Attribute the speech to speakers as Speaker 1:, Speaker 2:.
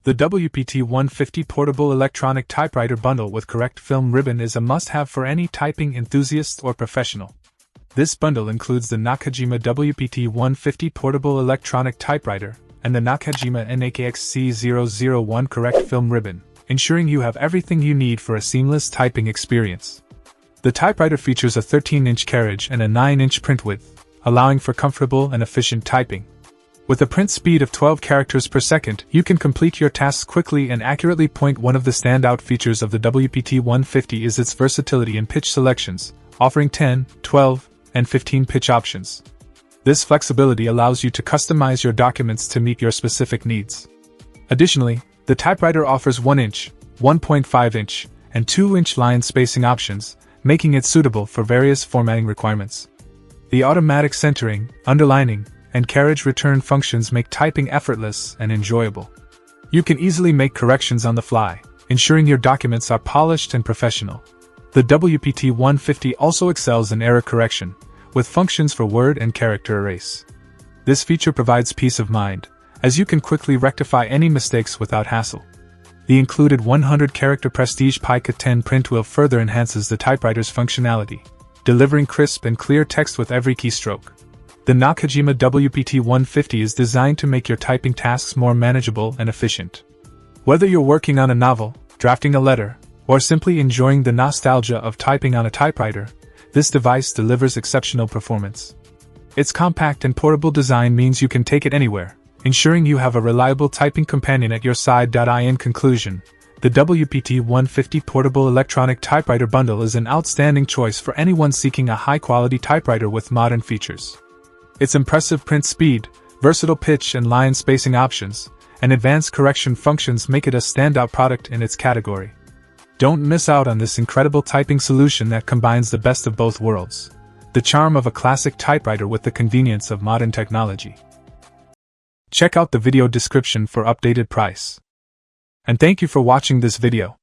Speaker 1: The WPT-150 Portable Electronic Typewriter Bundle with correct film ribbon is a must-have for any typing enthusiast or professional. This bundle includes the Nakajima WPT-150 Portable Electronic Typewriter and the Nakajima NAKXC001 correct film ribbon, ensuring you have everything you need for a seamless typing experience. The typewriter features a 13-inch carriage and a 9-inch print width, allowing for comfortable and efficient typing. With a print speed of 12 characters per second, you can complete your tasks quickly and accurately. One of the standout features of the WPT-150 is its versatility in pitch selections, offering 10, 12, and 15 pitch options. This flexibility allows you to customize your documents to meet your specific needs. Additionally, the typewriter offers 1-inch, 1.5-inch, and 2-inch line spacing options, making it suitable for various formatting requirements. The automatic centering, underlining, and carriage return functions make typing effortless and enjoyable. You can easily make corrections on the fly, ensuring your documents are polished and professional. The WPT-150 also excels in error correction, with functions for word and character erase. This feature provides peace of mind, as you can quickly rectify any mistakes without hassle. The included 100-character Prestige Pica 10 print wheel further enhances the typewriter's functionality, delivering crisp and clear text with every keystroke. The Nakajima WPT-150 is designed to make your typing tasks more manageable and efficient. Whether you're working on a novel, drafting a letter, or simply enjoying the nostalgia of typing on a typewriter, this device delivers exceptional performance. Its compact and portable design means you can take it anywhere, ensuring you have a reliable typing companion at your side. In conclusion, the WPT-150 Portable Electronic Typewriter Bundle is an outstanding choice for anyone seeking a high-quality typewriter with modern features. Its impressive print speed, versatile pitch and line spacing options, and advanced correction functions make it a standout product in its category. Don't miss out on this incredible typing solution that combines the best of both worlds: the charm of a classic typewriter with the convenience of modern technology. Check out the video description for updated price. And thank you for watching this video.